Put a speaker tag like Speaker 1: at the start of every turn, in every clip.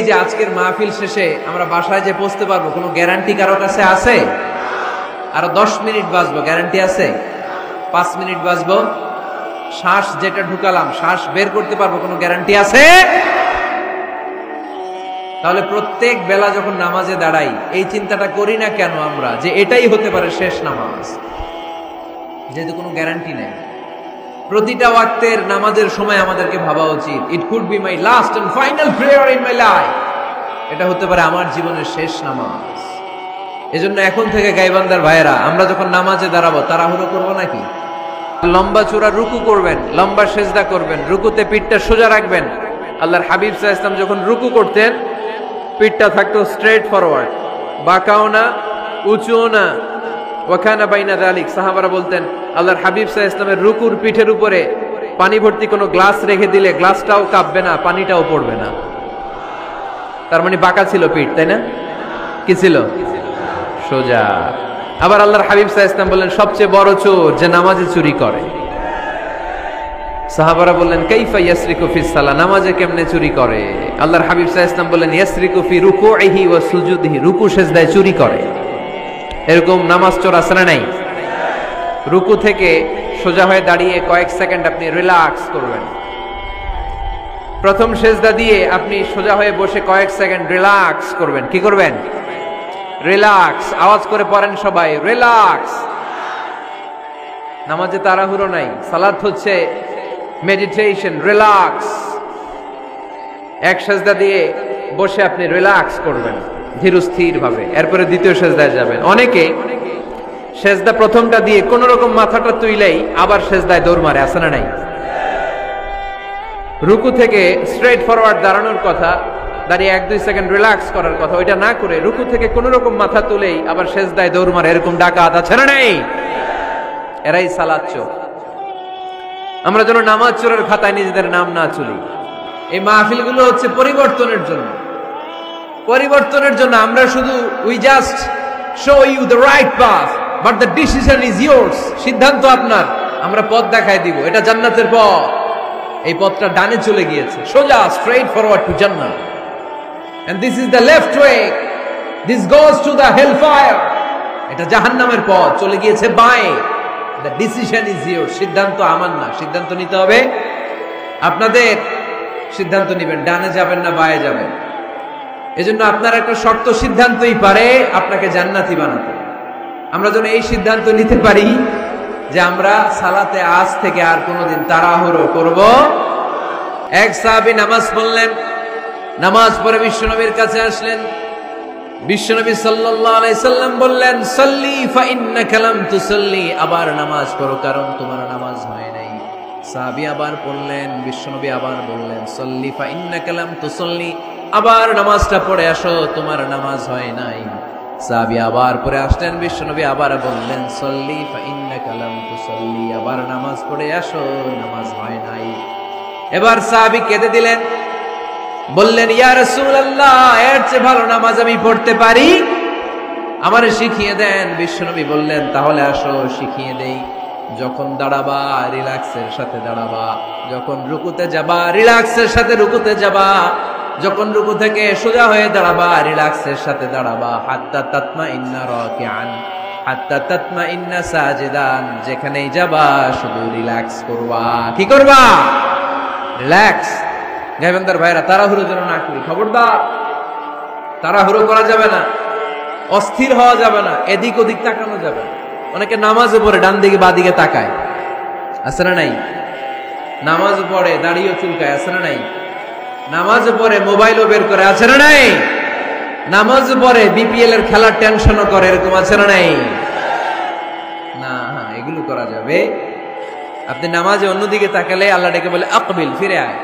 Speaker 1: এই যে আজকের মাহফিল শেষে আমরা বাসায় যে পৌঁছতে পারবো কোনো গ্যারান্টি কারো কাছে আছে? আরো 10 মিনিট বাঁচবো, গ্যারান্টি আছে? 5 মিনিট বাঁচবো, শ্বাস যেটা ঢুকালাম শ্বাস বের করতে পারবো, কোনো গ্যারান্টি আছে? তাহলে প্রত্যেক বেলা যখন নামাজে দাঁড়াই এই চিন্তাটা করি না কেন আমরা যে এটাই হতে পারে শেষ নামাজ, যেহেতু কোনো গ্যারান্টি নেই। প্রতিটা ওয়াক্তের নামাজের সময় আমাদেরকে ভাবা উচিত, it could be my last and final prayer in my life, এটা হতে পারে আমার জীবনের শেষ নামাজ। এজন্য এখন থেকে গাইবান্দার ভাইয়েরা আমরা যখন নামাজে দাঁড়াবো তাড়াহুড়ো করবো নাকি? লম্বা চূড়া রুকু করবেন, লম্বা সেজদা করবেন, রুকুতে পিঠটা সোজা রাখবেন। আল্লাহর হাবিব সাল্লাল্লাহু আলাইহি ওয়াসাল্লাম যখন রুকু করতেন পিঠটা থাকতো স্ট্রেট ফরওয়ার্ড, বাঁকাও না উঁচুও না। ওয়াকানা বাইনা যালিক, সাহাবারা বলতেন আল্লাহর হাবিব সাল্লাল্লাহু আলাইহি ওয়াসাল্লামের রুকুর পিঠের উপরে পানি ভর্তি কোনো গ্লাস রেখে দিলে গ্লাসটাও কাঁপবে না, পানিটাও পড়বে না। তার মানে বাঁকা ছিল পিঠ, তাই না? কি ছিল? সোজা। আবার আল্লাহর হাবিব সাল্লাল্লাহু আলাইহি ওয়াসাল্লাম বললেন সবচেয়ে বড় চোর যে নামাজে চুরি করে। সাহাবারা বললেন কাইফা ইয়াসরিকু ফিস সালাহ, নামাজে কেমনে চুরি করে? আল্লাহর হাবিব সাল্লাল্লাহু আলাইহি ওয়াসাল্লাম বললেন ইয়াসরিকু ফি রুকুইহি ওয়া সুজুদিহি, রুকু সেজদায় চুরি করে। এরকম নামাজ চোর আছে না নাই? রুকু থেকে সোজা হয়ে দাঁড়িয়ে কয়েক সেকেন্ড আপনি রিল্যাক্স করবেন। প্রথম সেজদা দিয়ে আপনি সোজা হয়ে বসে কয়েক সেকেন্ড রিল্যাক্স করবেন। কি করবেন? রিল্যাক্স। আওয়াজ করে পড়েন সবাই, রিল্যাক্স। নামাজে তাড়াহুড়ো নাই, সালাত হচ্ছে মেডিটেশন, রিল্যাক্স। এক সেজদা দিয়ে বসে আপনি রিল্যাক্স করবেন ধীরস্থির ভাবে, এরপরে দ্বিতীয় সেজদায় যাবেন। অনেকে সেজদা প্রথমটা দিয়ে কোন রকম মাথাটা তুইলেই আবার সেজদায় দৌড় মারে, আছে না নাই? রুকু থেকে স্ট্রেট ফরওয়ার্ড দাঁড়ানোর কথা, দাঁড়িয়ে 1-2 সেকেন্ড রিল্যাক্স করার কথা, ওইটা না করে রুকু থেকে কোন রকম মাথা তুলেই আবার সেজদায় দৌড় মারে, এরকম ডাকাত আছে না নাই? এরাই সালাত চোর। আমরা যেন নামাজ চোরের খাতায় নিজেদের নাম না তুলি। এই মাহফিলগুলো হচ্ছে পরিবর্তনের জন্য, পরিবর্তনের জন্য। আমরা শুধু we just show you the right path but the decision is yours. সিদ্ধান্ত আপনার, আমরা পথ দেখায় দিব। এটা জান্নাতের পথ, এই পথটা ডানে চলে গিয়েছে, সোজা স্ট্রেট ফরওয়ার্ড টু জান্নাত। And this is the left way, this goes to the hell fire. এটা জাহান্নামের পথ, চলে গিয়েছে বাঁয়ে। The decision is yours. সিদ্ধান্ত আমার না, সিদ্ধান্ত নিতে হবে আপনাদের। সিদ্ধান্ত নেবেন, ডানে যাবেন না বাঁয়ে যাবেন। এজন্য আপনার একটা শর্ত সিদ্ধান্তই পারে আপনাকে জান্নাতি বানাতে। আমরা যেন এই সিদ্ধান্ত নিতে পারি যে আমরা সালাতে আজ থেকে আর কোনোদিন তাড়াহুড়ো করব। এক সাহাবী নামাজ পড়লেন, নামাজ পড়ে বিশ্বনবীর কাছে আসলেন। বিশ্বনবী সাল্লাল্লাহু আলাইহি সাল্লাম বললেন সাল্লি ফা ইন্নাকা লাম তুসাল্লি, আবার নামাজ পড়ো কারণ তোমার নামাজ হয় নাই। সাহাবী আবার পড়লেন, বিশ্বনবী আবার বললেন সাল্লি ফা ইন্নাকা লাম তুসাল্লি, আবার নামাজটা পড়ে আসো তোমার নামাজ হয় নাই। সাহাবী আবার পড়ে আসলেন, বিশ্বনবী আবার বললেন সাল্লি ফা ইন্নাকা লাম তুসাল্লি, আবার নামাজ পড়ে আসো নামাজ হয় নাই। এবার সাহাবী কেঁদে দিলেন, বললেন ইয়া রাসূলুল্লাহ এর চেয়ে ভালো নামাজ আমি পড়তে পারি, আমারে শিখিয়ে দেন। বিশ্বনবী বললেন তাহলে আসো শিখিয়ে দেই। যখন দাঁড়াবা রিল্যাক্সের সাথে দাঁড়াবা, যখন রুকুতে যাবা রিল্যাক্সের সাথে রুকুতে যাবা, যখন রুকু থেকে সোজা হয়ে দাঁড়াবা রিল্যাক্সের সাথে দাঁড়াবা। হাত্তা তাতমাইন্না রাকিআন হাত্তা তাতমাইন্না সাজিদান, যেখানেই যাবা শুধু রিল্যাক্স করবা। কি করবা? রিল্যাক্স। গাইবান্দার ভাইরা তাড়াহুড়ো যেন না করি, খবরদার। তাড়াহুড়ো করা যাবে না, অস্থির হওয়া যাবে না, এদিক ওদিক তাকানো যাবে না। অনেকে নামাজে পড়ে ডান দিকে বাঁ দিকে তাকায়, আছে না নাই? নামাজ পড়ে দাঁড়িয়ে চুলকায়, আছে না নাই? নামাজ পড়ে মোবাইলও বের করে, আছে না নাই? নামাজ পড়ে বিপিএল এর খেলার টেনশনও করে, এরকম আছে না নাই? না, এগুলো করা যাবে। আপনি নামাজে অন্যদিকে তাকালে আল্লাহ ডেকে বলে আকবিল, ফিরে আয়।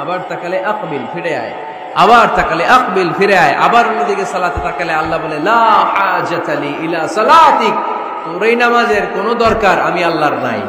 Speaker 1: আবার তাকালে আকবিল, ফিরে আয়। আবার তাকালে আকবিল, ফিরে আয়। আবার অন্যদিকে সালাতে তাকালে আল্লাহ বলে লা হাজাতা লি ইলা সালাতিক, তোর এই নামাজের কোনো দরকার আমি আল্লাহর নাই।